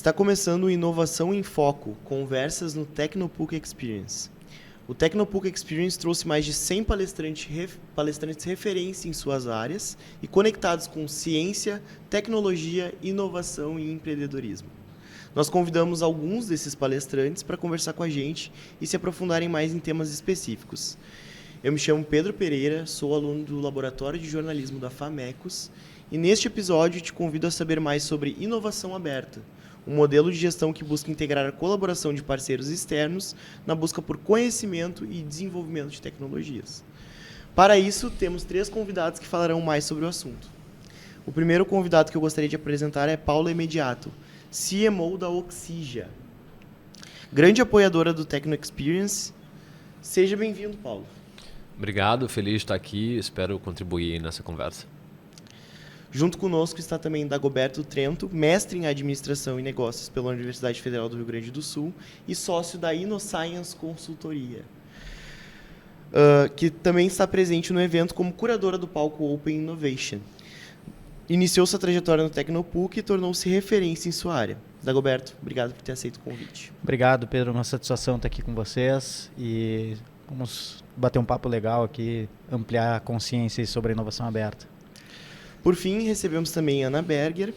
Está começando o Inovação em Foco, conversas no Tecnopuc Experience. O Tecnopuc Experience trouxe mais de 100 palestrantes referência em suas áreas e conectados com ciência, tecnologia, inovação e empreendedorismo. Nós convidamos alguns desses palestrantes para conversar com a gente e se aprofundarem mais em temas específicos. Eu me chamo Pedro Pereira, sou aluno do Laboratório de Jornalismo da FAMECOS e neste episódio te convido a saber mais sobre inovação aberta, um modelo de gestão que busca integrar a colaboração de parceiros externos na busca por conhecimento e desenvolvimento de tecnologias. Para isso, temos 3 convidados que falarão mais sobre o assunto. O primeiro convidado que eu gostaria de apresentar é Paulo Imediato, CMO da Oxija, grande apoiadora do Tecno Experience. Seja bem-vindo, Paulo. Obrigado, feliz de estar aqui, espero contribuir nessa conversa. Junto conosco está também Dagoberto Trento, mestre em Administração e Negócios pela Universidade Federal do Rio Grande do Sul e sócio da InnoScience Consultoria, que também está presente no evento como curadora do palco Open Innovation. Iniciou sua trajetória no Tecnopuc e tornou-se referência em sua área. Dagoberto, obrigado por ter aceito o convite. Obrigado, Pedro. Uma satisfação estar aqui com vocês e vamos bater um papo legal aqui, ampliar a consciência sobre a inovação aberta. Por fim, recebemos também Ana Berger,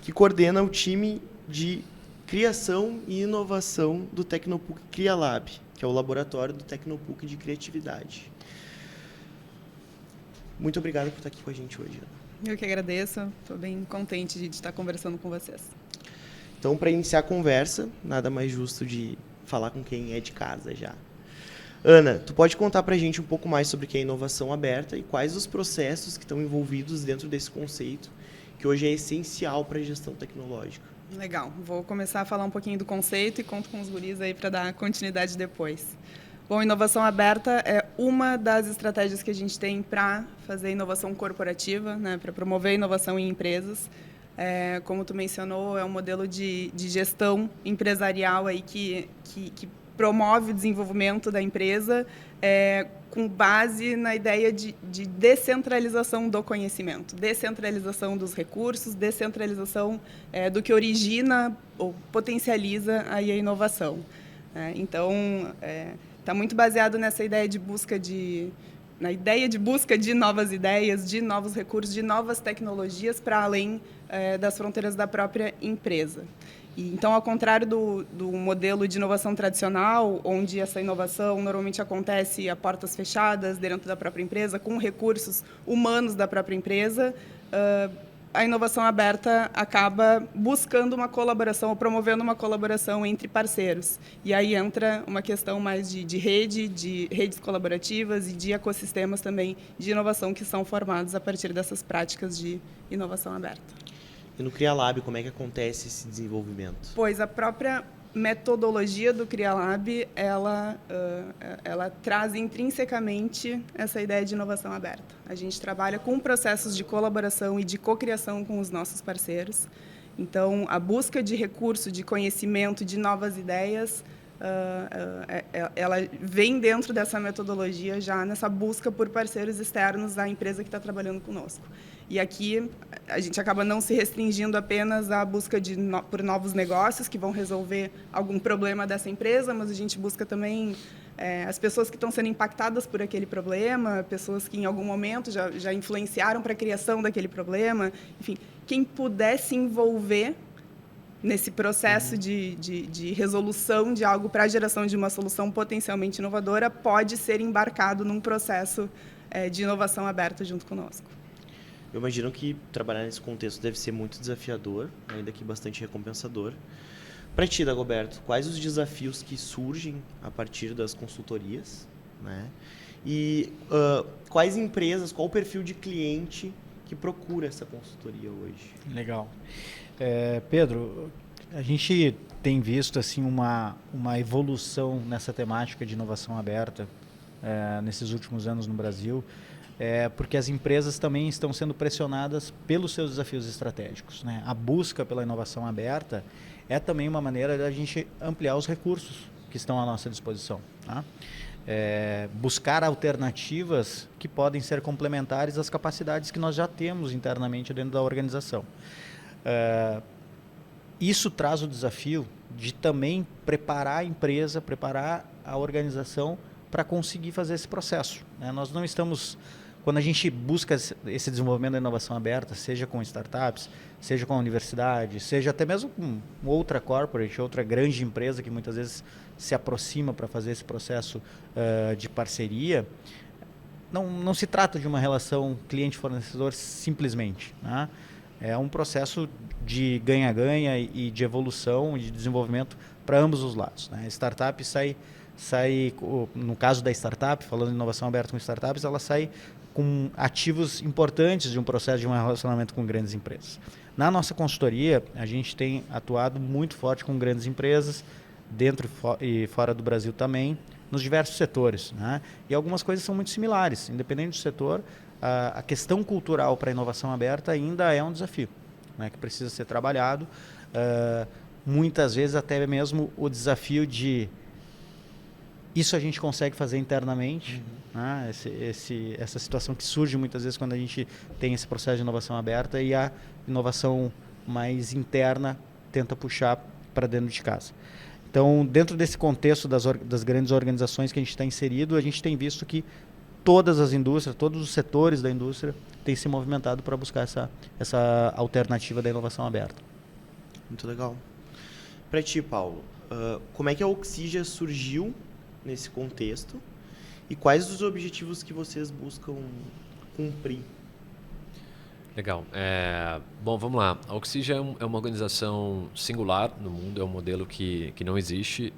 que coordena o time de criação e inovação do Tecnopuc CriaLab, que é o laboratório do Tecnopuc de criatividade. Muito obrigado por estar aqui com a gente hoje, Ana. Eu que agradeço, estou bem contente de estar conversando com vocês. Então, para iniciar a conversa, nada mais justo de falar com quem é de casa já. Ana, tu pode contar para a gente um pouco mais sobre o que é inovação aberta e quais os processos que estão envolvidos dentro desse conceito, que hoje é essencial para a gestão tecnológica? Legal, vou começar a falar um pouquinho do conceito e conto com os guris aí para dar continuidade depois. Bom, inovação aberta é uma das estratégias que a gente tem para fazer inovação corporativa, né, para promover inovação em empresas. Como tu mencionou, é um modelo de gestão empresarial aí que promove o desenvolvimento da empresa com base na ideia de descentralização do conhecimento, descentralização dos recursos, descentralização do que origina ou potencializa aí a inovação. Então, está muito baseado nessa ideia de busca de novas ideias, de novos recursos, de novas tecnologias para além das fronteiras da própria empresa. Então, ao contrário do modelo de inovação tradicional, onde essa inovação normalmente acontece a portas fechadas dentro da própria empresa, com recursos humanos da própria empresa, a inovação aberta acaba buscando uma colaboração ou promovendo uma colaboração entre parceiros. E aí entra uma questão mais de redes colaborativas e de ecossistemas também de inovação que são formados a partir dessas práticas de inovação aberta. E no CriaLab, como é que acontece esse desenvolvimento? Pois a própria metodologia do CriaLab, ela traz intrinsecamente essa ideia de inovação aberta. A gente trabalha com processos de colaboração e de cocriação com os nossos parceiros. Então, a busca de recurso, de conhecimento, de novas ideias, ela vem dentro dessa metodologia já nessa busca por parceiros externos à empresa que está trabalhando conosco. E aqui a gente acaba não se restringindo apenas à busca por novos negócios que vão resolver algum problema dessa empresa, mas a gente busca também as pessoas que estão sendo impactadas por aquele problema, pessoas que em algum momento já influenciaram para a criação daquele problema. Enfim, quem puder se envolver nesse processo de resolução de algo para a geração de uma solução potencialmente inovadora pode ser embarcado num processo de inovação aberta junto conosco. Eu imagino que trabalhar nesse contexto deve ser muito desafiador, ainda que bastante recompensador. Para ti, Dagoberto, quais os desafios que surgem a partir das consultorias, né? E quais empresas, qual o perfil de cliente que procura essa consultoria hoje? Legal. Pedro, a gente tem visto assim, uma evolução nessa temática de inovação aberta nesses últimos anos no Brasil, porque as empresas também estão sendo pressionadas pelos seus desafios estratégicos, né? A busca pela inovação aberta é também uma maneira de a gente ampliar os recursos que estão à nossa disposição, tá? Buscar alternativas que podem ser complementares às capacidades que nós já temos internamente dentro da organização. isso traz o desafio de também preparar a empresa, preparar a organização para conseguir fazer esse processo, né? Nós não estamos... Quando a gente busca esse desenvolvimento da inovação aberta, seja com startups, seja com a universidade, seja até mesmo com outra corporate, outra grande empresa que muitas vezes se aproxima para fazer esse processo de parceria, não se trata de uma relação cliente-fornecedor simplesmente, né? É um processo de ganha-ganha e de evolução e de desenvolvimento para ambos os lados, né? A startup sai, no caso da startup, falando de inovação aberta com startups, ela sai com ativos importantes de um processo de um relacionamento com grandes empresas. Na nossa consultoria, a gente tem atuado muito forte com grandes empresas, dentro e fora do Brasil também, nos diversos setores, né? E algumas coisas são muito similares. Independente do setor, a questão cultural para a inovação aberta ainda é um desafio, né, que precisa ser trabalhado. Muitas vezes até mesmo o desafio de isso a gente consegue fazer internamente, né? Essa situação que surge muitas vezes quando a gente tem esse processo de inovação aberta e a inovação mais interna tenta puxar para dentro de casa. Então, dentro desse contexto das grandes organizações que a gente está inserido, a gente tem visto que todas as indústrias, todos os setores da indústria têm se movimentado para buscar essa alternativa da inovação aberta. Muito legal. Para ti, Paulo, como é que a Oxygia surgiu nesse contexto e quais os objetivos que vocês buscam cumprir? Legal. Bom, vamos lá. A Oxygia é uma organização singular no mundo, é um modelo que não existe.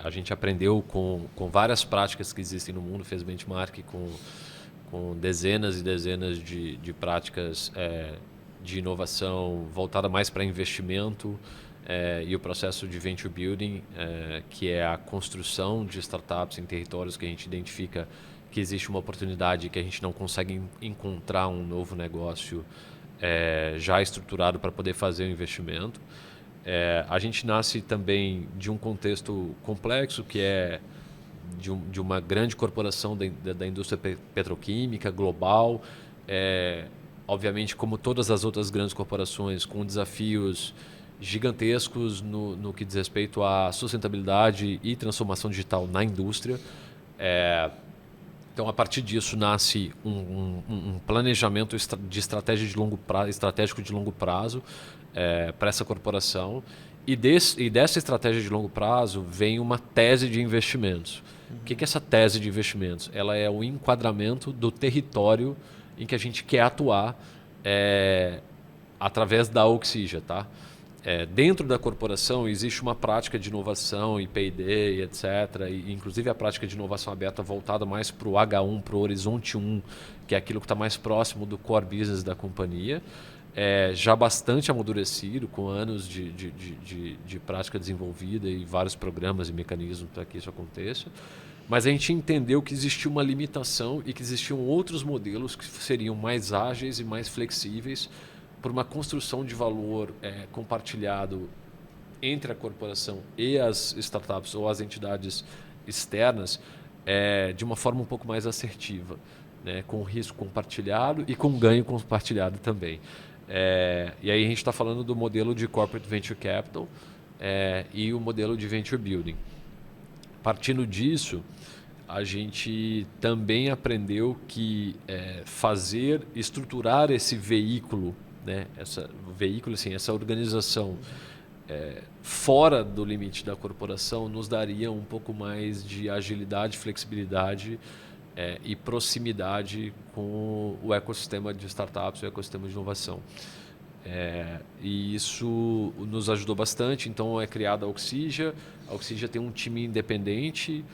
A gente aprendeu com várias práticas que existem no mundo, fez benchmark com dezenas e dezenas de práticas de inovação voltada mais para investimento e o processo de venture building, que é a construção de startups em territórios que a gente identifica que existe uma oportunidade que a gente não consegue encontrar um novo negócio já estruturado para poder fazer o investimento. A gente nasce também de um contexto complexo, que é de uma grande corporação da indústria petroquímica global, obviamente como todas as outras grandes corporações, com desafios gigantescos no que diz respeito à sustentabilidade e transformação digital na indústria. Então, a partir disso, nasce um planejamento de estratégia de longo prazo, estratégico de longo prazo para essa corporação. E dessa estratégia de longo prazo vem uma tese de investimentos. O que é essa tese de investimentos? Ela é o enquadramento do território em que a gente quer atuar através da Oxygia, tá? Dentro da corporação existe uma prática de inovação, I+P+D, etc. E, inclusive a prática de inovação aberta voltada mais para o H1, para o Horizonte 1, que é aquilo que está mais próximo do core business da companhia. Já bastante amadurecido, com anos de prática desenvolvida e vários programas e mecanismos para que isso aconteça. Mas a gente entendeu que existia uma limitação e que existiam outros modelos que seriam mais ágeis e mais flexíveis por uma construção de valor compartilhado entre a corporação e as startups ou as entidades externas de uma forma um pouco mais assertiva, né? Com risco compartilhado e com ganho compartilhado também. E aí a gente está falando do modelo de Corporate Venture Capital e o modelo de Venture Building. Partindo disso, a gente também aprendeu que estruturar esse veículo, né, essa organização fora do limite da corporação nos daria um pouco mais de agilidade, flexibilidade e proximidade com o ecossistema de startups, o ecossistema de inovação. E isso nos ajudou bastante. Então é criada a Oxygia. A Oxygia tem um time independente,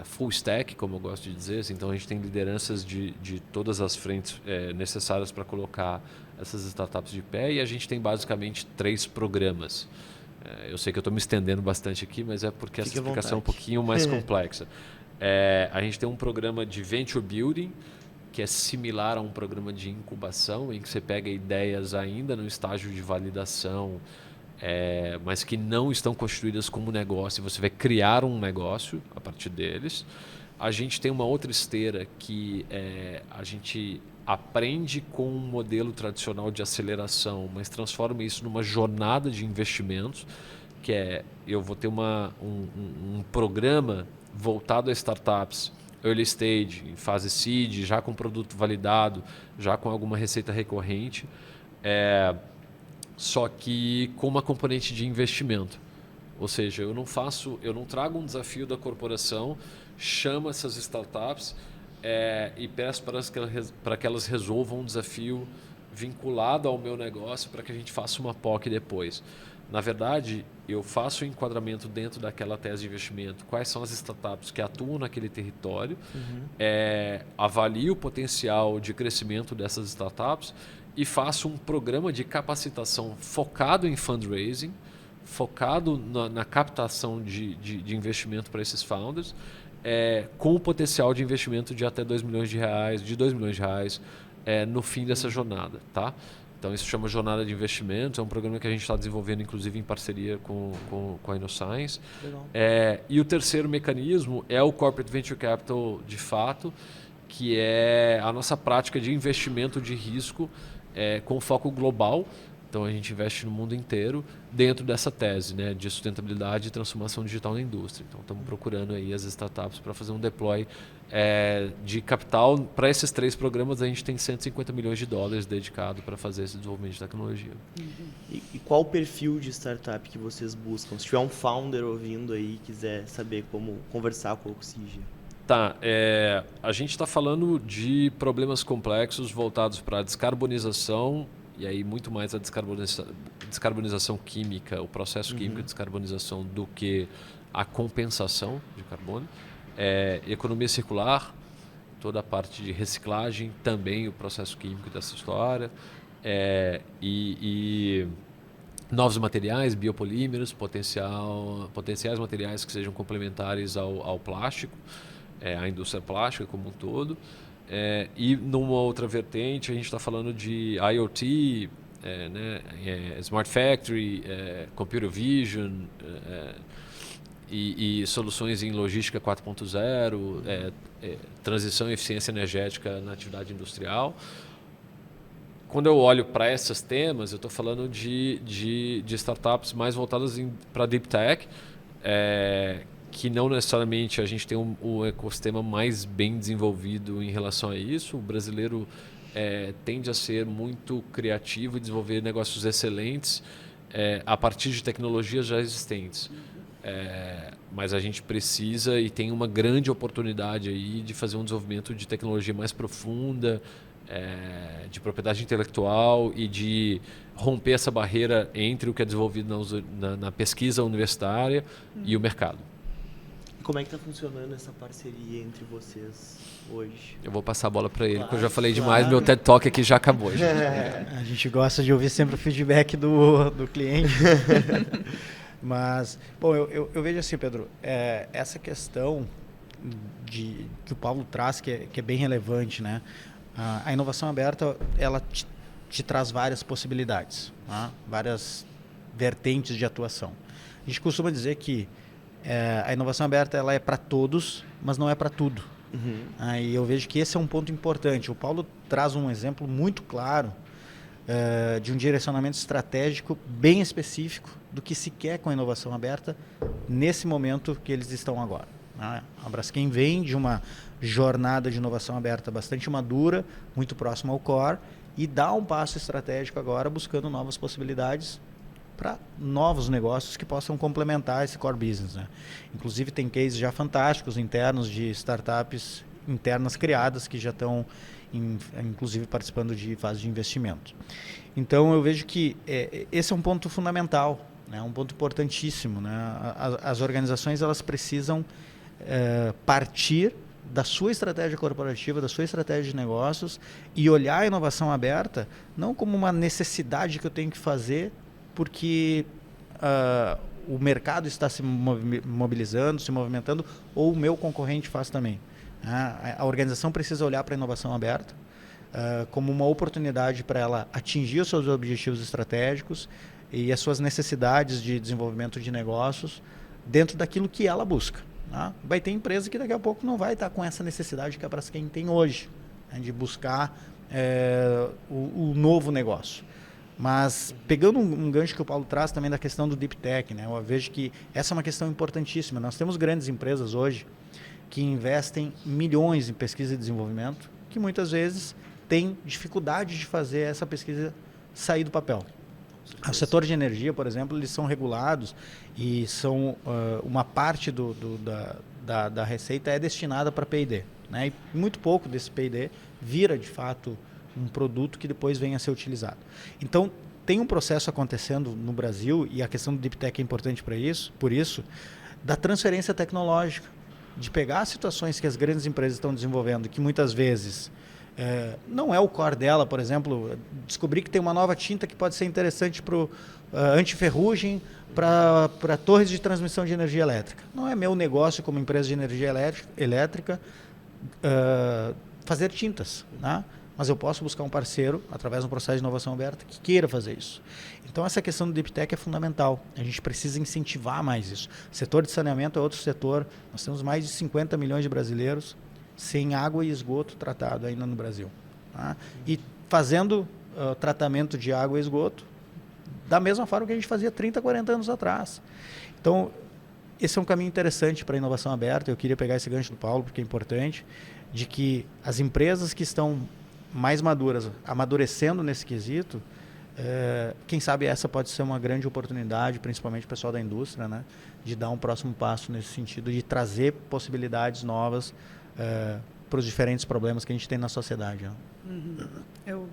full stack, como eu gosto de dizer. Então a gente tem lideranças de todas as frentes necessárias para colocar essas startups de pé, e a gente tem basicamente 3 programas. Eu sei que eu estou me estendendo bastante aqui, mas é porque essa explicação é um pouquinho mais complexa. A gente tem um programa de Venture Building, que é similar a um programa de incubação, em que você pega ideias ainda no estágio de validação, mas que não estão constituídas como negócio, e você vai criar um negócio a partir deles. A gente tem uma outra esteira que a gente aprende com um modelo tradicional de aceleração, mas transforma isso numa jornada de investimentos, que é, eu vou ter um programa voltado a startups early stage, em fase seed, já com produto validado, já com alguma receita recorrente, só que com uma componente de investimento. Ou seja, eu não trago um desafio da corporação, chamo essas startups e peço para que elas resolvam um desafio vinculado ao meu negócio para que a gente faça uma POC depois. Na verdade, eu faço o enquadramento dentro daquela tese de investimento, quais são as startups que atuam naquele território, avalio o potencial de crescimento dessas startups e faço um programa de capacitação focado em fundraising, focado na captação de investimento para esses founders, com o potencial de investimento de até 2 milhões de reais, no fim dessa jornada. Tá? Então, isso chama Jornada de Investimentos, é um programa que a gente está desenvolvendo, inclusive, em parceria com a InnoScience. E o terceiro mecanismo é o Corporate Venture Capital, de fato, que é a nossa prática de investimento de risco com foco global. Então, a gente investe no mundo inteiro dentro dessa tese, né, de sustentabilidade e transformação digital na indústria. Então, estamos procurando aí as startups para fazer um deploy de capital. Para esses 3 programas, a gente tem $150 milhões dedicado para fazer esse desenvolvimento de tecnologia. E qual o perfil de startup que vocês buscam? Se tiver um founder ouvindo aí e quiser saber como conversar com o Oxygen. Tá, a gente está falando de problemas complexos voltados para a descarbonização, e aí muito mais a descarbonização química, o processo químico de descarbonização, do que a compensação de carbono. Economia circular, toda a parte de reciclagem, também o processo químico dessa história. E novos materiais, biopolímeros, potenciais materiais que sejam complementares ao plástico, à indústria plástica como um todo. E numa outra vertente, a gente está falando de IoT, Smart Factory, Computer Vision e soluções em logística 4.0, transição e eficiência energética na atividade industrial. Quando eu olho para esses temas, eu estou falando de startups mais voltadas para Deep Tech, que não necessariamente a gente tem um ecossistema mais bem desenvolvido em relação a isso. O brasileiro tende a ser muito criativo e desenvolver negócios excelentes a partir de tecnologias já existentes. Mas a gente precisa e tem uma grande oportunidade aí de fazer um desenvolvimento de tecnologia mais profunda, de propriedade intelectual e de romper essa barreira entre o que é desenvolvido na pesquisa universitária e o mercado. Como é que está funcionando essa parceria entre vocês hoje? Eu vou passar a bola para ele, porque eu já falei demais, meu TED Talk aqui já acabou. A gente gosta de ouvir sempre o feedback do cliente. Mas, bom, eu vejo assim, Pedro, essa questão que o Paulo traz, que é bem relevante, né? A inovação aberta, ela te traz várias possibilidades, tá? Várias vertentes de atuação. A gente costuma dizer que a inovação aberta ela é para todos, mas não é para tudo. E eu vejo que esse é um ponto importante. O Paulo traz um exemplo muito claro de um direcionamento estratégico bem específico do que se quer com a inovação aberta nesse momento que eles estão agora. A Braskem vem de uma jornada de inovação aberta bastante madura, muito próxima ao core, e dá um passo estratégico agora buscando novas possibilidades para novos negócios que possam complementar esse core business, né? Inclusive tem cases já fantásticos internos de startups internas criadas que já estão inclusive participando de fase de investimento. Então eu vejo que esse é um ponto fundamental, né? Um ponto importantíssimo, né? As organizações elas precisam partir da sua estratégia corporativa, da sua estratégia de negócios e olhar a inovação aberta não como uma necessidade que eu tenho que fazer porque o mercado está se mobilizando, se movimentando, ou o meu concorrente faz também. A organização precisa olhar para a inovação aberta como uma oportunidade para ela atingir os seus objetivos estratégicos e as suas necessidades de desenvolvimento de negócios dentro daquilo que ela busca. Vai ter empresa que daqui a pouco não vai estar com essa necessidade que a Braskem tem hoje, de buscar o novo negócio. Mas pegando um gancho que o Paulo traz também da questão do Deep Tech, né? Eu vejo que essa é uma questão importantíssima. Nós temos grandes empresas hoje que investem milhões em pesquisa e desenvolvimento, que muitas vezes têm dificuldade de fazer essa pesquisa sair do papel. O setor de energia, por exemplo, eles são regulados e são uma parte da receita é destinada para P&D, né? E muito pouco desse P&D vira, de fato, um produto que depois venha a ser utilizado. Então, tem um processo acontecendo no Brasil, e a questão do Deep Tech é importante por isso, da transferência tecnológica, de pegar situações que as grandes empresas estão desenvolvendo, que muitas vezes não é o core dela, por exemplo, descobrir que tem uma nova tinta que pode ser interessante para anti-ferrugem, para torres de transmissão de energia elétrica. Não é meu negócio como empresa de energia elétrica fazer tintas, né? Mas eu posso buscar um parceiro, através de um processo de inovação aberta, que queira fazer isso. Então, essa questão do Deep Tech é fundamental. A gente precisa incentivar mais isso. O setor de saneamento é outro setor. Nós temos mais de 50 milhões de brasileiros sem água e esgoto tratado ainda no Brasil, tá? E fazendo tratamento de água e esgoto da mesma forma que a gente fazia 30, 40 anos atrás. Então, esse é um caminho interessante para a inovação aberta. Eu queria pegar esse gancho do Paulo, porque é importante, de que as empresas que estão mais maduras, amadurecendo nesse quesito, quem sabe essa pode ser uma grande oportunidade, principalmente o pessoal da indústria, né, de dar um próximo passo nesse sentido, de trazer possibilidades novas para os diferentes problemas que a gente tem na sociedade. Né? Uhum.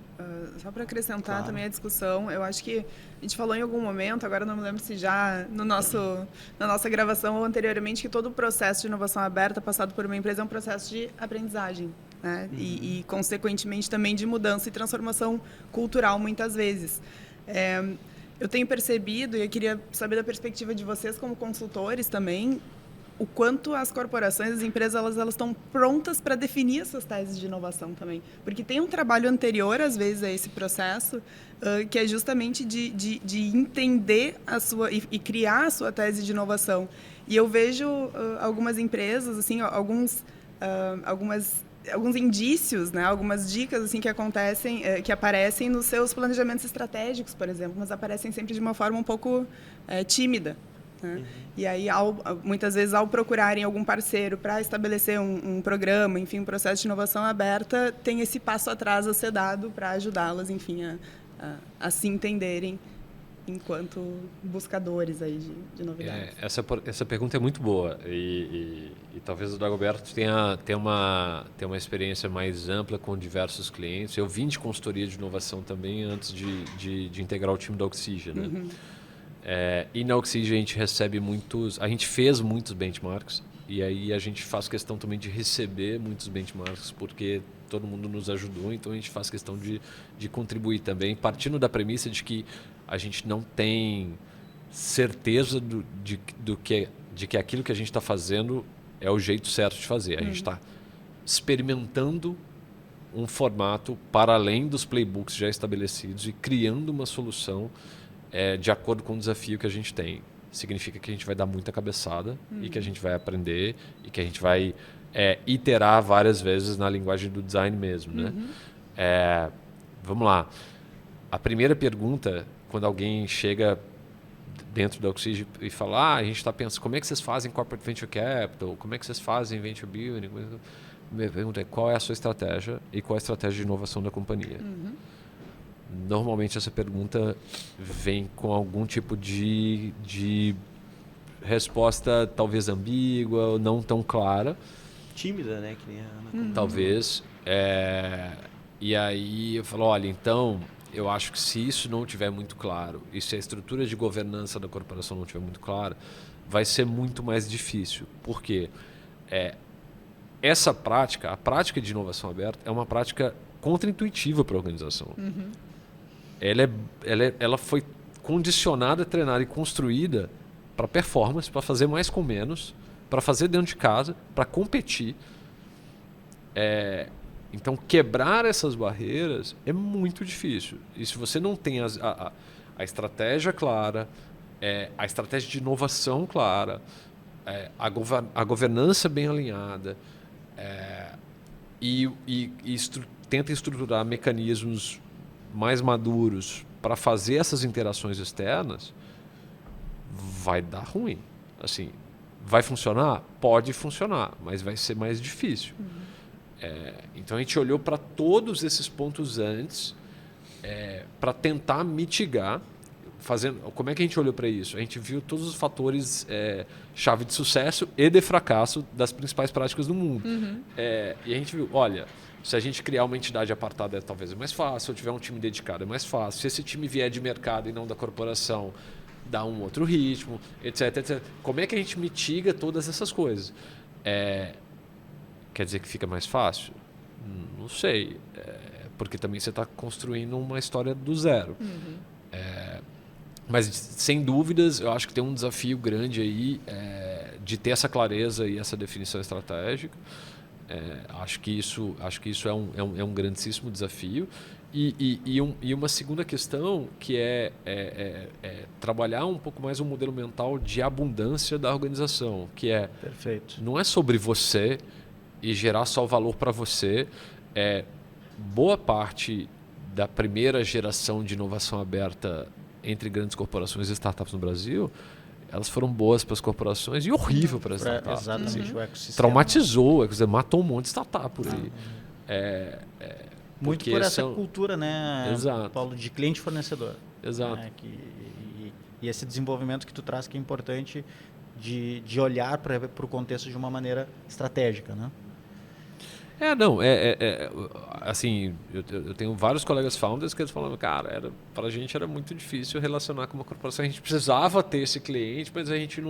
Só para acrescentar também a discussão, eu acho que a gente falou em algum momento, agora não me lembro se já na nossa gravação ou anteriormente, que todo o processo de inovação aberta passado por uma empresa é um processo de aprendizagem. Né? E, consequentemente, também de mudança e transformação cultural, muitas vezes. Eu tenho percebido, e eu queria saber da perspectiva de vocês como consultores também, o quanto as corporações, as empresas, elas estão prontas para definir essas teses de inovação também. Porque tem um trabalho anterior, às vezes, a esse processo, que é justamente de entender e criar a sua tese de inovação. E eu vejo algumas empresas, assim, alguns indícios, né, algumas dicas assim que acontecem, que aparecem nos seus planejamentos estratégicos, por exemplo, mas aparecem sempre de uma forma um pouco tímida. Né? E aí, muitas vezes, ao procurarem algum parceiro para estabelecer um programa, enfim, um processo de inovação aberta, tem esse passo atrás a ser dado para ajudá-las, enfim, a se entenderem enquanto buscadores aí de novidades. Essa pergunta é muito boa e talvez o Dagoberto tenha uma experiência mais ampla com diversos clientes. Eu vim de consultoria de inovação também antes de integrar o time da Oxygen, né? Uhum. E na Oxygen a gente fez muitos benchmarks e aí a gente faz questão também de receber muitos benchmarks porque todo mundo nos ajudou, então a gente faz questão de contribuir também, partindo da premissa de que a gente não tem certeza de que aquilo que a gente está fazendo é o jeito certo de fazer. A gente está experimentando um formato para além dos playbooks já estabelecidos e criando uma solução de acordo com o desafio que a gente tem. Significa que a gente vai dar muita cabeçada e que a gente vai aprender e que a gente vai iterar várias vezes na linguagem do design mesmo. Né? Vamos lá. A primeira pergunta, quando alguém chega dentro da Oxygen e fala, a gente está pensando, como é que vocês fazem Corporate Venture Capital? Como é que vocês fazem Venture Building? Minha pergunta é, qual é a sua estratégia e qual é a estratégia de inovação da companhia? Normalmente essa pergunta vem com algum tipo de resposta talvez ambígua ou não tão clara. Tímida, né? Que nem a Ana Talvez. E aí eu falo, olha, então eu acho que se isso não estiver muito claro e se a estrutura de governança da corporação não estiver muito clara, vai ser muito mais difícil. Por quê? Essa prática, a prática de inovação aberta, é uma prática contraintuitiva para a organização. Ela foi condicionada, treinada e construída para performance, para fazer mais com menos, para fazer dentro de casa, para competir. Então, quebrar essas barreiras é muito difícil. E se você não tem a estratégia clara, a estratégia de inovação clara, a governança bem alinhada e tenta estruturar mecanismos mais maduros para fazer essas interações externas, vai dar ruim. Assim, vai funcionar? Pode funcionar, mas vai ser mais difícil. Então a gente olhou para todos esses pontos antes para tentar mitigar. Como é que a gente olhou para isso? A gente viu todos os fatores chave de sucesso e de fracasso das principais práticas do mundo. E a gente viu, olha, se a gente criar uma entidade apartada talvez é mais fácil, se eu tiver um time dedicado é mais fácil, se esse time vier de mercado e não da corporação, dá um outro ritmo, etc, etc. Como é que a gente mitiga todas essas coisas? Quer dizer que fica mais fácil? Não sei, porque também você está construindo uma história do zero. Mas, sem dúvidas, eu acho que tem um desafio grande aí de ter essa clareza e essa definição estratégica. Acho que isso é um grandíssimo desafio. E uma segunda questão que é trabalhar um pouco mais um modelo mental de abundância da organização, que Perfeito. Não é sobre você e gerar só valor para você. Boa parte da primeira geração de inovação aberta entre grandes corporações e startups no Brasil, elas foram boas para as corporações e horrível para as startups. Exatamente, o ecossistema. Traumatizou, matou um monte de startup por aí. Muito por essa cultura, né, Exato. Paulo, de cliente-fornecedor. Exato. Né, e esse desenvolvimento que tu traz que é importante de olhar para o contexto de uma maneira estratégica, né? Assim, eu tenho vários colegas founders que eles falam, cara, para a gente era muito difícil relacionar com uma corporação, a gente precisava ter esse cliente, mas a gente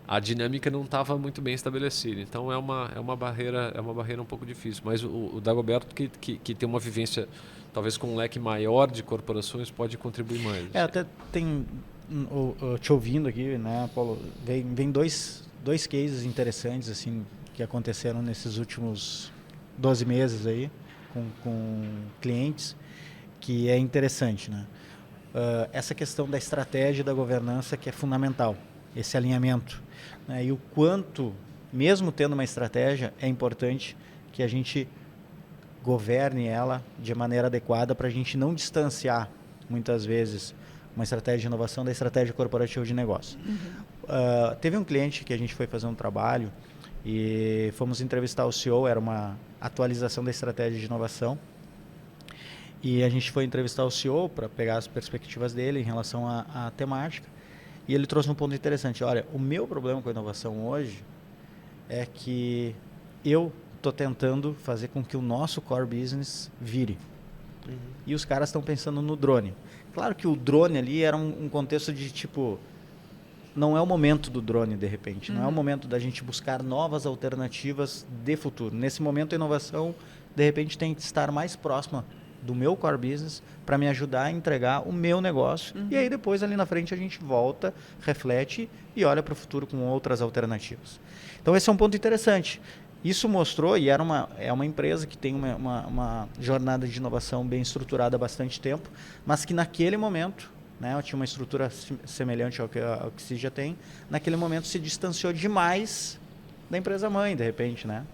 a dinâmica não estava muito bem estabelecida, então é uma barreira um pouco difícil, mas o Dagoberto que tem uma vivência talvez com um leque maior de corporações pode contribuir mais. Até tem, te ouvindo aqui, né, Paulo, vem dois cases interessantes assim que aconteceram nesses últimos 12 meses aí com clientes, que é interessante, né? Essa questão da estratégia e da governança que é fundamental, esse alinhamento, né? E o quanto, mesmo tendo uma estratégia, é importante que a gente governe ela de maneira adequada para a gente não distanciar, muitas vezes, uma estratégia de inovação da estratégia corporativa de negócio. Teve um cliente que a gente foi fazer um trabalho e fomos entrevistar o CEO, era uma atualização da estratégia de inovação. E a gente foi entrevistar o CEO para pegar as perspectivas dele em relação à temática. E ele trouxe um ponto interessante. Olha, o meu problema com a inovação hoje é que eu estou tentando fazer com que o nosso core business vire. E os caras estão pensando no drone. Claro que o drone ali era um contexto de tipo... Não é o momento do drone, de repente. Não é o momento da gente buscar novas alternativas de futuro. Nesse momento, a inovação, de repente, tem que estar mais próxima do meu core business para me ajudar a entregar o meu negócio. E aí, depois, ali na frente, a gente volta, reflete e olha para o futuro com outras alternativas. Então, esse é um ponto interessante. Isso mostrou, e é uma empresa que tem uma jornada de inovação bem estruturada há bastante tempo, mas que naquele momento... eu tinha uma estrutura semelhante ao que se já tem, naquele momento se distanciou demais da empresa mãe, de repente, né?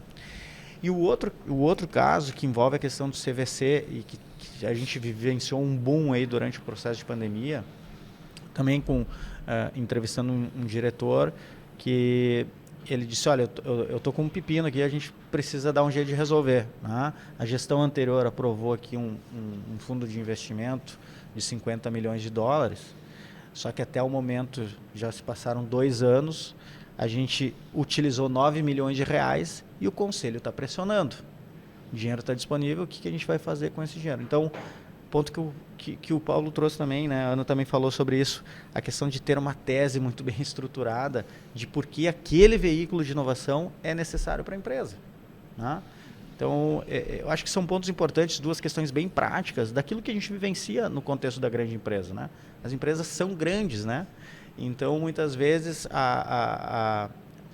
E o outro caso que envolve a questão do CVC e que a gente vivenciou um boom aí durante o processo de pandemia, também entrevistando um diretor que ele disse, olha, eu tô com um pepino aqui, a gente precisa dar um jeito de resolver, né? A gestão anterior aprovou aqui um fundo de investimento de 50 milhões de dólares, só que até o momento já se passaram 2 anos, a gente utilizou 9 milhões de reais e o conselho está pressionando. O dinheiro está disponível, o que a gente vai fazer com esse dinheiro? Então, ponto que o Paulo trouxe também, né? A Ana também falou sobre isso, a questão de ter uma tese muito bem estruturada de por que aquele veículo de inovação é necessário para a empresa, né? Então, eu acho que são pontos importantes, 2 questões bem práticas daquilo que a gente vivencia no contexto da grande empresa, né? As empresas são grandes, né? Então, muitas vezes,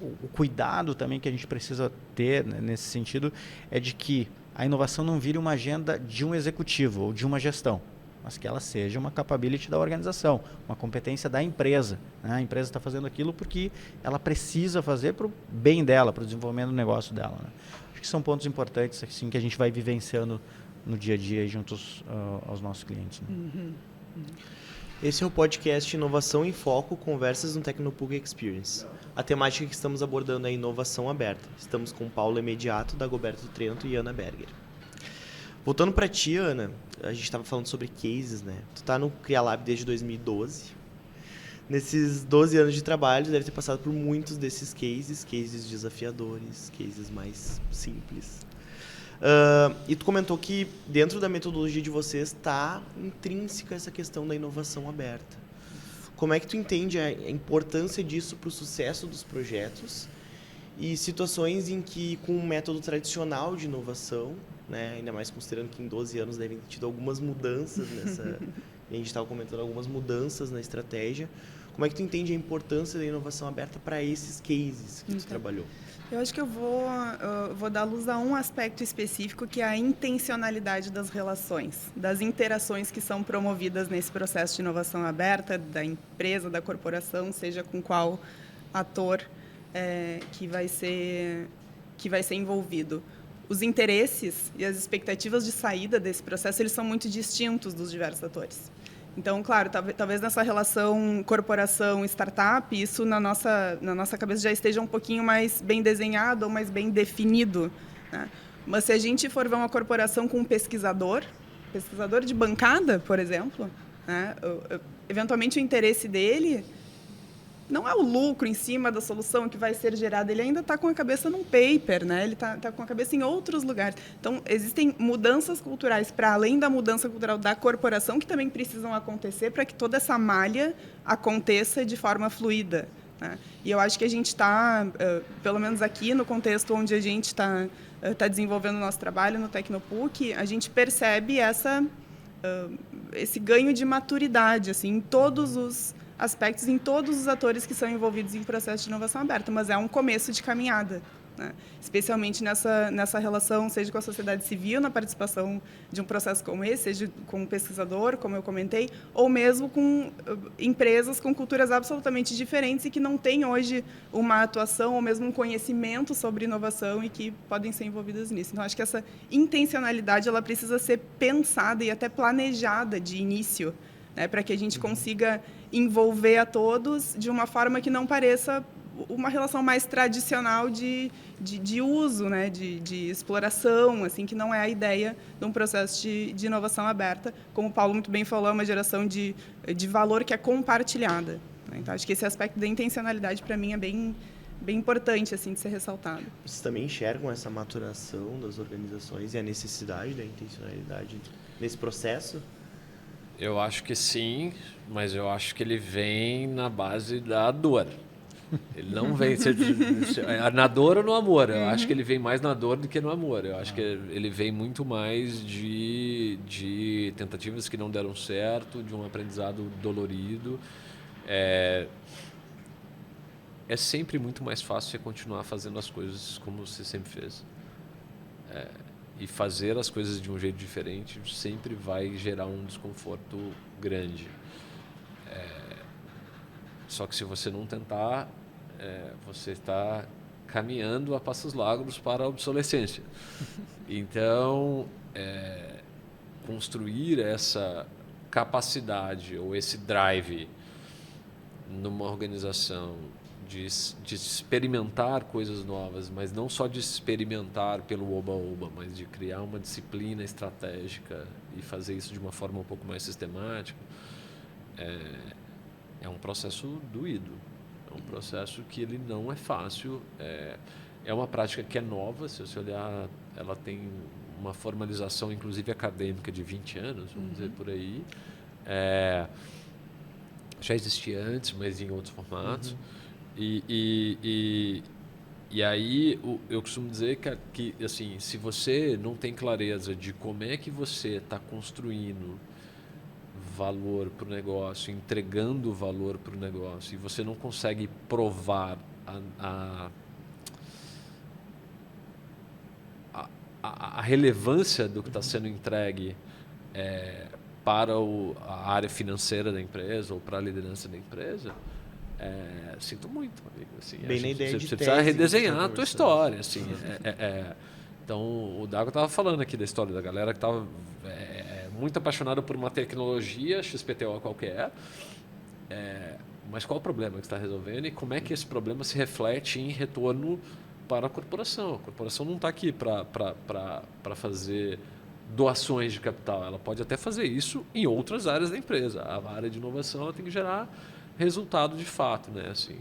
o cuidado também que a gente precisa ter, né, nesse sentido é de que a inovação não vire uma agenda de um executivo ou de uma gestão, mas que ela seja uma capability da organização, uma competência da empresa, né? A empresa está fazendo aquilo porque ela precisa fazer para o bem dela, para o desenvolvimento do negócio dela, né? Acho que são pontos importantes assim, que a gente vai vivenciando no dia a dia juntos aos nossos clientes. Né? Esse é o podcast Inovação em Foco, Conversas no Tecnopuc Experience. A temática que estamos abordando é inovação aberta. Estamos com Paulo Imediato, Dagoberto Trento e Ana Berger. Voltando para ti, Ana, a gente estava falando sobre cases, né? Tu tá no CriaLab desde 2012. Nesses 12 anos de trabalho, deve ter passado por muitos desses cases desafiadores, cases mais simples. E tu comentou que dentro da metodologia de vocês está intrínseca essa questão da inovação aberta. Como é que tu entende a importância disso para o sucesso dos projetos e situações em que, com um método tradicional de inovação, né, ainda mais considerando que em 12 anos devem ter tido algumas mudanças nessa... a gente estava comentando algumas mudanças na estratégia. Como é que tu entende a importância da inovação aberta para esses cases que tu trabalhou? Eu acho que eu vou dar luz a um aspecto específico, que é a intencionalidade das relações, das interações que são promovidas nesse processo de inovação aberta, da empresa, da corporação, seja com qual ator que vai ser envolvido. Os interesses e as expectativas de saída desse processo, eles são muito distintos dos diversos atores. Então, claro, talvez nessa relação corporação-startup, isso na nossa cabeça já esteja um pouquinho mais bem desenhado ou mais bem definido, né? Mas se a gente for ver uma corporação com um pesquisador de bancada, por exemplo, né, eventualmente o interesse dele não é o lucro em cima da solução que vai ser gerada, ele ainda está com a cabeça num paper, né? Ele está com a cabeça em outros lugares. Então, existem mudanças culturais para além da mudança cultural da corporação que também precisam acontecer para que toda essa malha aconteça de forma fluida, né? E eu acho que a gente está, pelo menos aqui no contexto onde a gente está desenvolvendo o nosso trabalho no Tecnopuc, a gente percebe esse ganho de maturidade assim, em todos os aspectos, em todos os atores que são envolvidos em processo de inovação aberta, mas é um começo de caminhada, né? Especialmente nessa relação, seja com a sociedade civil, na participação de um processo como esse, seja com um pesquisador, como eu comentei, ou mesmo com empresas com culturas absolutamente diferentes e que não têm hoje uma atuação ou mesmo um conhecimento sobre inovação e que podem ser envolvidas nisso. Então, acho que essa intencionalidade ela precisa ser pensada e até planejada de início, né, para que a gente consiga envolver a todos de uma forma que não pareça uma relação mais tradicional de uso, né, de exploração, assim, que não é a ideia de um processo de inovação aberta. Como o Paulo muito bem falou, é uma geração de valor que é compartilhada, né? Então, acho que esse aspecto da intencionalidade, para mim, é bem importante assim, de ser ressaltado. Vocês também enxergam essa maturação das organizações e a necessidade da intencionalidade nesse processo? Eu acho que sim, mas eu acho que ele vem na base da dor. Ele não vem na dor ou no amor. Eu acho que ele vem mais na dor do que no amor. Eu acho que ele vem muito mais de tentativas que não deram certo, de um aprendizado dolorido. É sempre muito mais fácil você continuar fazendo as coisas como você sempre fez. E fazer as coisas de um jeito diferente sempre vai gerar um desconforto grande. Só que se você não tentar, você está caminhando a passos largos para a obsolescência. Então, construir essa capacidade ou esse drive numa organização de experimentar coisas novas, mas não só de experimentar pelo oba-oba, mas de criar uma disciplina estratégica e fazer isso de uma forma um pouco mais sistemática, é um processo doído. É um processo que ele não é fácil. É uma prática que é nova, se você olhar, ela tem uma formalização, inclusive acadêmica, de 20 anos, vamos dizer por aí. Já existia antes, mas em outros formatos. E aí eu costumo dizer que assim, se você não tem clareza de como é que você está construindo valor para o negócio, entregando valor para o negócio, e você não consegue provar a relevância do que está sendo entregue para a área financeira da empresa ou para a liderança da empresa, sinto muito, amigo. Assim, Bem na ideia você de precisa tese, redesenhar a tua história. Assim, Então, o Dago estava falando aqui da história da galera que estava muito apaixonada por uma tecnologia XPTO qualquer, mas qual o problema que está resolvendo e como é que esse problema se reflete em retorno para a corporação? A corporação não está aqui para fazer doações de capital, ela pode até fazer isso em outras áreas da empresa. A área de inovação ela tem que gerar resultado de fato, né? Assim,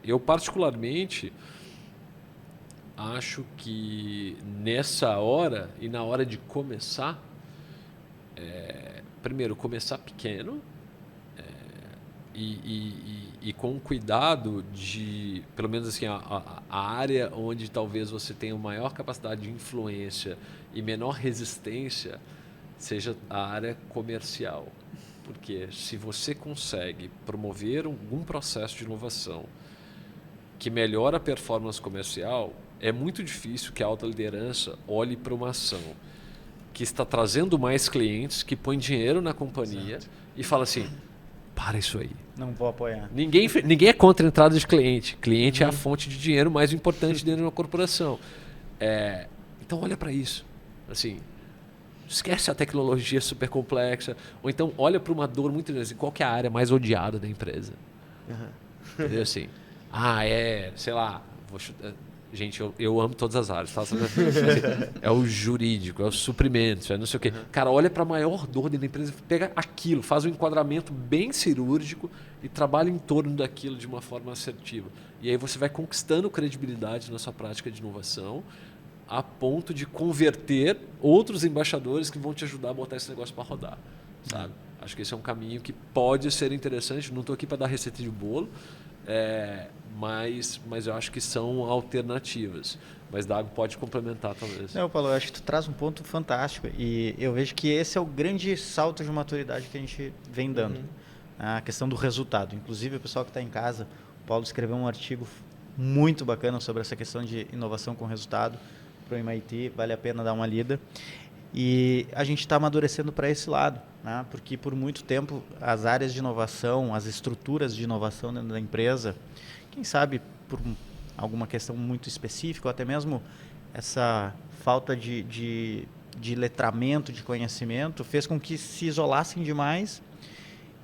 eu particularmente acho que nessa hora e na hora de começar, primeiro começar pequeno e com cuidado de, pelo menos assim, a área onde talvez você tenha maior capacidade de influência e menor resistência seja a área comercial. Porque se você consegue promover algum processo de inovação que melhora a performance comercial, é muito difícil que a alta liderança olhe para uma ação que está trazendo mais clientes, que põe dinheiro na companhia. Exato. E fala assim, para isso aí. Não vou apoiar. Ninguém é contra a entrada de cliente. Cliente é a fonte de dinheiro mais importante dentro de uma corporação. Então olha para isso. Assim, esquece a tecnologia super complexa. Ou então olha para uma dor muito grande. Qual que é a área mais odiada da empresa? Entendeu? Assim, sei lá, vou chutar. Gente, eu amo todas as áreas. Tá? É o jurídico, é o suprimento, é não sei o quê. Cara, olha para a maior dor dentro da empresa, pega aquilo, faz um enquadramento bem cirúrgico e trabalha em torno daquilo de uma forma assertiva. E aí você vai conquistando credibilidade na sua prática de inovação a ponto de converter outros embaixadores que vão te ajudar a botar esse negócio para rodar. Sabe? Acho que esse é um caminho que pode ser interessante. Não estou aqui para dar receita de bolo. Mas eu acho que são alternativas. Mas Dago pode complementar, talvez. Não, Paulo, eu acho que tu traz um ponto fantástico. E eu vejo que esse é o grande salto de maturidade que a gente vem dando. A questão do resultado. Inclusive, o pessoal que está em casa, o Paulo escreveu um artigo muito bacana sobre essa questão de inovação com resultado para o MIT. Vale a pena dar uma lida. E a gente está amadurecendo para esse lado, né? Porque por muito tempo as áreas de inovação, as estruturas de inovação dentro da empresa, quem sabe por alguma questão muito específica, ou até mesmo essa falta de letramento, de conhecimento, fez com que se isolassem demais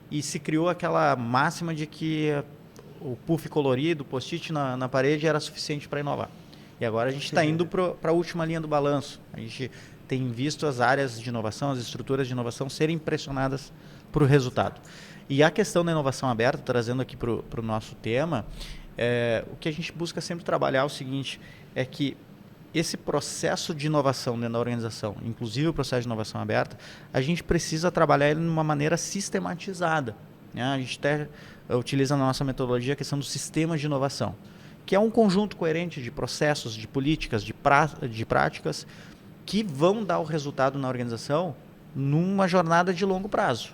e se criou aquela máxima de que o puff colorido, o post-it na parede era suficiente para inovar. E agora a gente está indo para a última linha do balanço. A gente tem visto as áreas de inovação, as estruturas de inovação serem pressionadas para o resultado. E a questão da inovação aberta, trazendo aqui para o nosso tema, o que a gente busca sempre trabalhar é o seguinte, é que esse processo de inovação dentro da organização, inclusive o processo de inovação aberta, a gente precisa trabalhar ele de uma maneira sistematizada, né? A gente até utiliza na nossa metodologia a questão dos sistemas de inovação, que é um conjunto coerente de processos, de políticas, de práticas, que vão dar o resultado na organização numa jornada de longo prazo.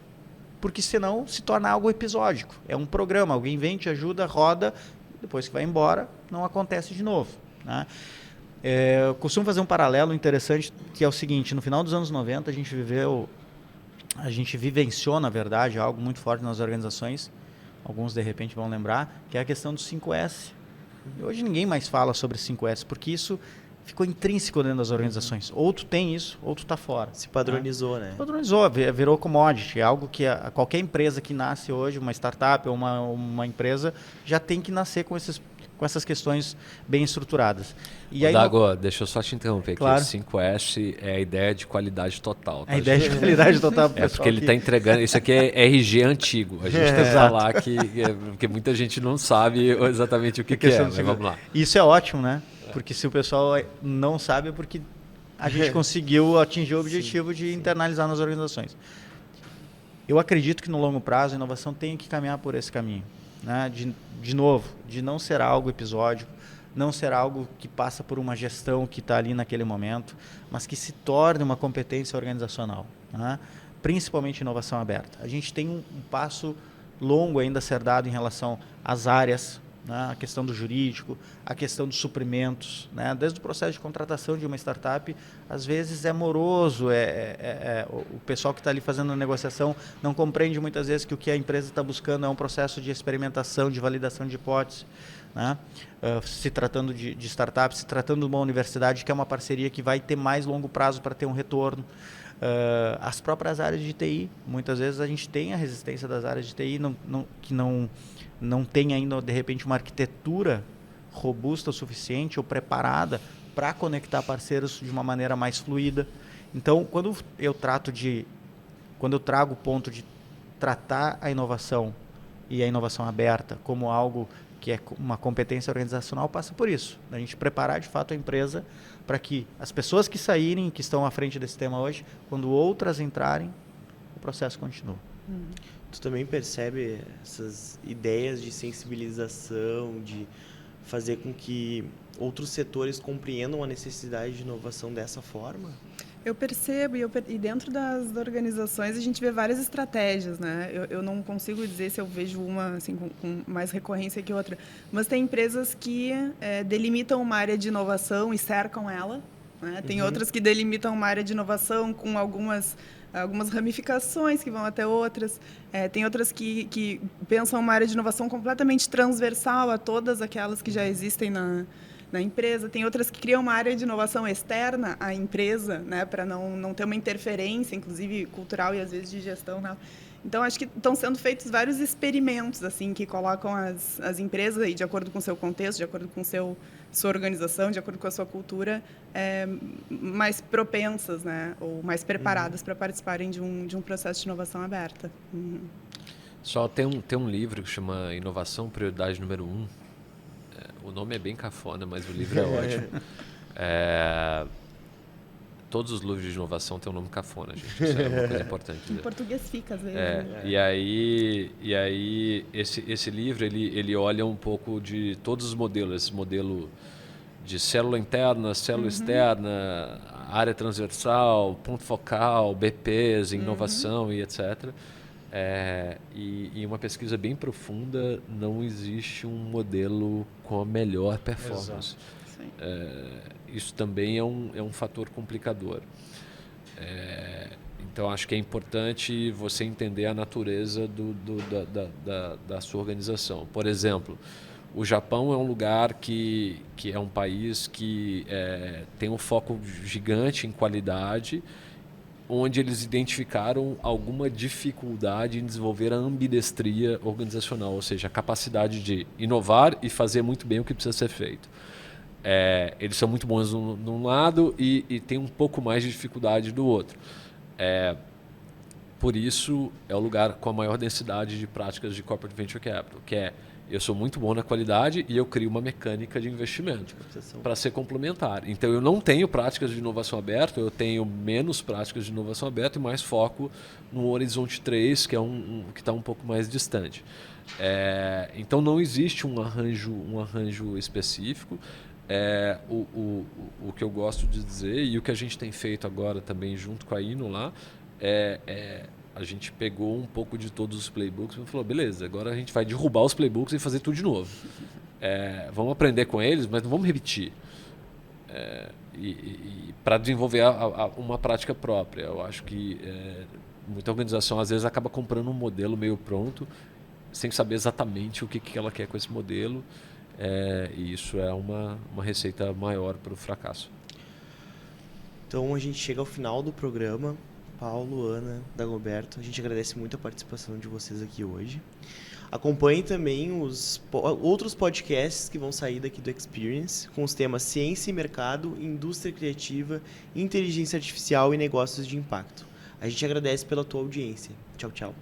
Porque senão se torna algo episódico. É um programa, alguém vem, te ajuda, roda, depois que vai embora, não acontece de novo, né? Eu costumo fazer um paralelo interessante, que é o seguinte, no final dos anos 90 a gente vivenciou, na verdade, algo muito forte nas organizações, alguns de repente vão lembrar, que é a questão do 5S. E hoje ninguém mais fala sobre 5S, porque isso ficou intrínseco dentro das organizações. Ou tu tem isso, ou tu está fora. Se padronizou, né? Se padronizou, virou commodity. É algo que qualquer empresa que nasce hoje, uma startup ou uma empresa, já tem que nascer com essas questões bem estruturadas. E aí, Dago, deixa eu só te interromper aqui. Claro. 5S é a ideia de qualidade total. Tá? A ideia de qualidade total. Porque ele está entregando... Isso aqui é RG antigo. A gente tem que falar porque muita gente não sabe exatamente o que é. Mas vamos lá. Isso é ótimo, né? Porque se o pessoal não sabe, é porque a gente conseguiu atingir o objetivo de internalizar nas organizações. Eu acredito que no longo prazo a inovação tem que caminhar por esse caminho, né? De novo, de não ser algo episódico, não ser algo que passa por uma gestão que está ali naquele momento, mas que se torne uma competência organizacional, né? Principalmente inovação aberta. A gente tem um passo longo ainda a ser dado em relação às áreas, né? A questão do jurídico, a questão dos suprimentos, né? Desde o processo de contratação de uma startup, às vezes é moroso, o pessoal que está ali fazendo a negociação não compreende muitas vezes que o que a empresa está buscando é um processo de experimentação, de validação de hipóteses, né? Se tratando de startups, se tratando de uma universidade que é uma parceria que vai ter mais longo prazo para ter um retorno. As próprias áreas de TI, muitas vezes a gente tem a resistência das áreas de TI que não tem ainda, de repente, uma arquitetura robusta o suficiente ou preparada para conectar parceiros de uma maneira mais fluida. Então, quando eu trago o ponto de tratar a inovação e a inovação aberta como algo que é uma competência organizacional, passa por isso. A gente preparar, de fato, a empresa para que as pessoas que saírem, que estão à frente desse tema hoje, quando outras entrarem, o processo continua. Tu também percebe essas ideias de sensibilização, de fazer com que outros setores compreendam a necessidade de inovação dessa forma? Eu percebo, e dentro das organizações a gente vê várias estratégias, né? Eu não consigo dizer se eu vejo uma assim, com mais recorrência que outra, mas tem empresas que delimitam uma área de inovação e cercam ela, né? Tem outras que delimitam uma área de inovação com algumas ramificações que vão até outras. Tem outras que pensam uma área de inovação completamente transversal a todas aquelas que já existem na empresa. Tem outras que criam uma área de inovação externa à empresa, né, para não ter uma interferência, inclusive cultural e às vezes de gestão. Né? Então, acho que estão sendo feitos vários experimentos assim que colocam as empresas, aí, de acordo com o seu contexto, de acordo com sua organização, de acordo com a sua cultura, mais propensas, né, ou mais preparadas para participarem de um processo de inovação aberta. Só tem um livro que chama Inovação, Prioridade Número 1. O nome é bem cafona, mas o livro é ótimo. Todos os livros de inovação têm um nome cafona, gente. Isso é uma coisa importante. Em português fica, às vezes. E aí esse livro, ele olha um pouco de todos os modelos. Esse modelo de célula interna, célula externa, área transversal, ponto focal, BPs, inovação e etc. E uma pesquisa bem profunda, não existe um modelo com a melhor performance. Isso também é um fator complicador. Então, acho que é importante você entender a natureza da sua organização. Por exemplo, o Japão é um lugar que é um país que tem um foco gigante em qualidade, onde eles identificaram alguma dificuldade em desenvolver a ambidestria organizacional, ou seja, a capacidade de inovar e fazer muito bem o que precisa ser feito. Eles são muito bons num lado e tem um pouco mais de dificuldade do outro. Por isso, é o lugar com a maior densidade de práticas de Corporate Venture Capital, que eu sou muito bom na qualidade e eu crio uma mecânica de investimento para ser complementar. Então, eu não tenho práticas de inovação aberta, eu tenho menos práticas de inovação aberta e mais foco no Horizonte 3, que é que está um pouco mais distante. Então, não existe um arranjo específico. O que eu gosto de dizer e o que a gente tem feito agora também junto com a Ino lá a gente pegou um pouco de todos os playbooks e falou, beleza, agora a gente vai derrubar os playbooks e fazer tudo de novo. Vamos aprender com eles, mas não vamos repetir. Para desenvolver uma prática própria. Eu acho que muita organização às vezes acaba comprando um modelo meio pronto, sem saber exatamente o que ela quer com esse modelo. E isso é uma receita maior para o fracasso. Então a gente chega ao final do programa. Paulo, Ana, Dagoberto, a gente agradece muito a participação de vocês aqui hoje. Acompanhe também os outros podcasts que vão sair daqui do Experience, com os temas Ciência e Mercado, Indústria Criativa, Inteligência Artificial e Negócios de Impacto. A gente agradece pela tua audiência. Tchau, tchau.